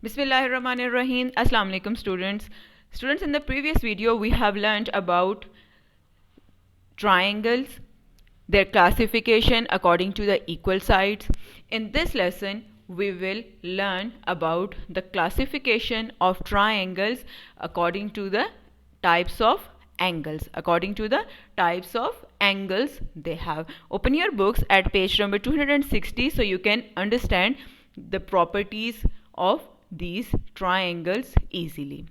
Bismillahirrahmanirrahim. Assalamu alaikum students. Students, in the previous video we have learned about triangles, their classification according to the equal sides. In this lesson we will learn about the classification of triangles according to the types of angles they have. Open your books at page number 260 so you can understand the properties of these triangles easily.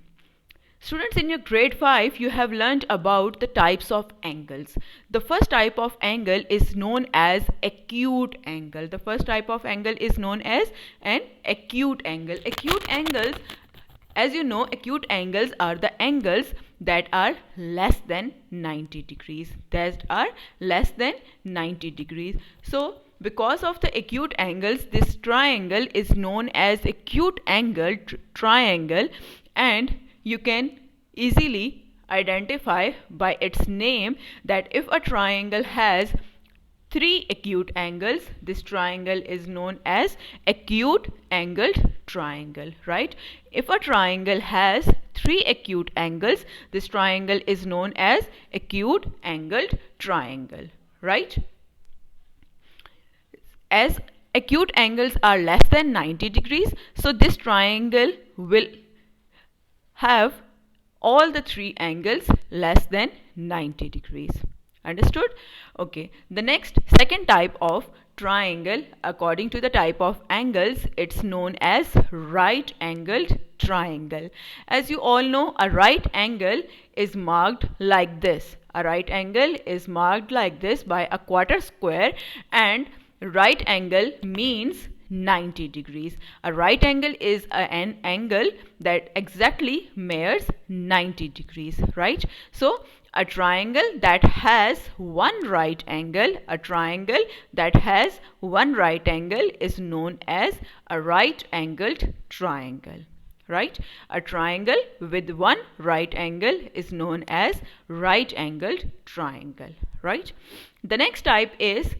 Students, in your grade 5 you have learned about the types of angles. The first type of angle is known as acute angle. The first type of angle is known as an acute angle. Acute angles, as you know, acute angles are the angles that are less than 90 degrees. So because of the acute angles, this triangle is known as acute angle triangle, and you can easily identify by its name that if a triangle has three acute angles, this triangle is known as acute angled triangle, right? If a triangle has three acute angles, this triangle is known as acute angled triangle, right? As acute angles are less than 90 degrees, so this triangle will have all the three angles less than 90 degrees. Understood? Okay. The next second type of triangle, according to the type of angles, it's known as right angled triangle. As you all know, a right angle is marked like this. A right angle is marked like this by a quarter square, and right angle means 90 degrees. A right angle is an angle that exactly measures 90 degrees, right? So a triangle that has one right angle is known as a right angled triangle, right? A triangle with one right angle is known as right angled triangle, right? The next type is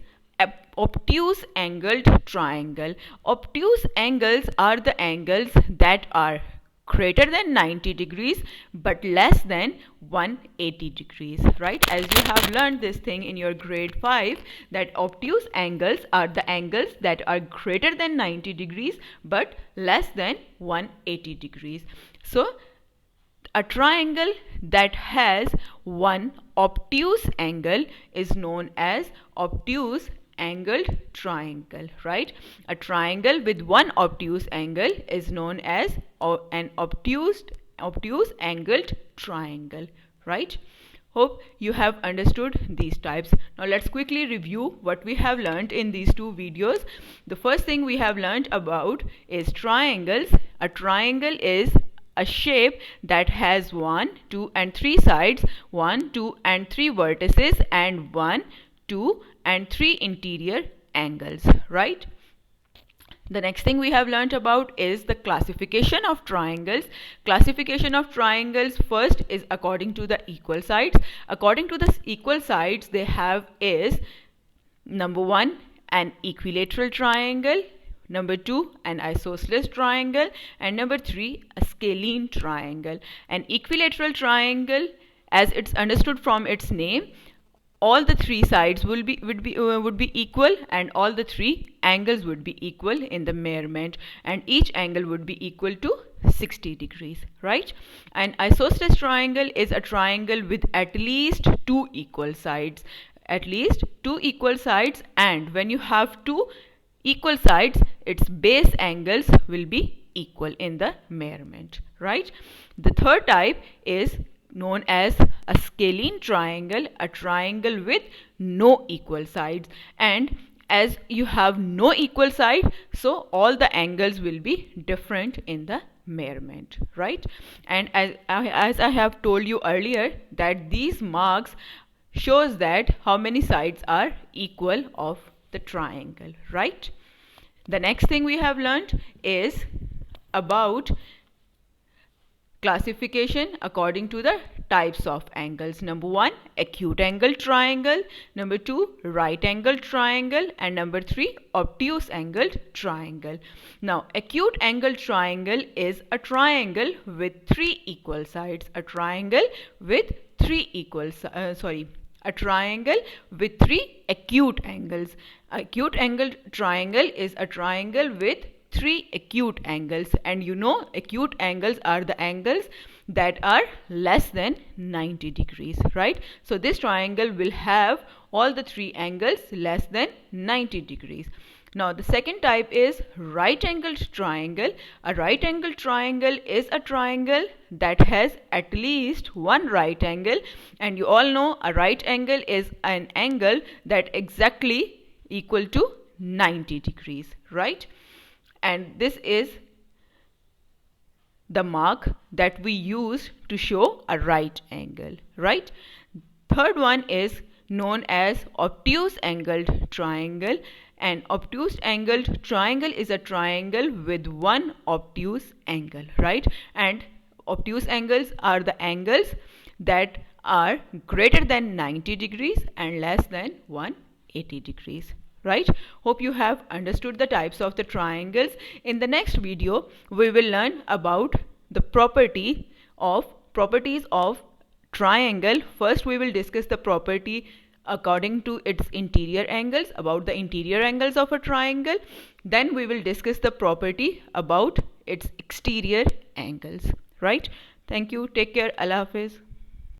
obtuse angled triangle. Obtuse angles are the angles that are greater than 90 degrees but less than 180 degrees, right? As you have learned this thing in your grade 5, that obtuse angles are the angles that are greater than 90 degrees but less than 180 degrees. So a triangle that has one obtuse angle is known as obtuse angled triangle, right? A triangle with one obtuse angle is known as an obtuse angled triangle, right? Hope you have understood these types. Now let's quickly review what we have learned in these two videos. The first thing we have learned about is triangles. A triangle is a shape that has 1, 2 and 3 sides, 1, 2 and 3 vertices, and 1, 2 and 3 interior angles, right? The next thing we have learnt about is the classification of triangles. Classification of triangles first is according to the equal sides. According to the equal sides they have is number 1, an equilateral triangle, number 2, an isosceles triangle, and number 3, a scalene triangle. An equilateral triangle, as it's understood from its name, all the three sides would be equal, and all the three angles would be equal in the measurement, and each angle would be equal to 60 degrees, right? An isosceles triangle is a triangle with at least two equal sides. And when you have two equal sides, its base angles will be equal in the measurement, right? The third type is known as a scalene triangle, a triangle with no equal sides. And as you have no equal side, so all the angles will be different in the measurement, right? And as I have told you earlier, that these marks shows that how many sides are equal of the triangle, right? The next thing we have learned is about Classification according to the types of angles. Number 1, acute angle triangle. Number 2, right angle triangle. And number 3, obtuse angled triangle. Now, acute angle triangle is a triangle with 3 equal sides. A triangle with 3 equal a triangle with 3 acute angles. Acute angle triangle is a triangle with 3 acute angles, and you know acute angles are the angles that are less than 90 degrees, right? So this triangle will have all the 3 angles less than 90 degrees. Now the second type is right angled triangle. A right angled triangle is a triangle that has at least one right angle, and you all know a right angle is an angle that exactly equal to 90 degrees, right? And this is the mark that we use to show a right angle, right? Third one is known as obtuse angled triangle. An obtuse angled triangle is a triangle with one obtuse angle, right? And obtuse angles are the angles that are greater than 90 degrees and less than 180 degrees. Right? Hope you have understood the types of the triangles. In the next video, we will learn about the properties of triangle. First, we will discuss the property according to its interior angles, about the interior angles of a triangle. Then we will discuss the property about its exterior angles. Right? Thank you. Take care. Allah Hafiz.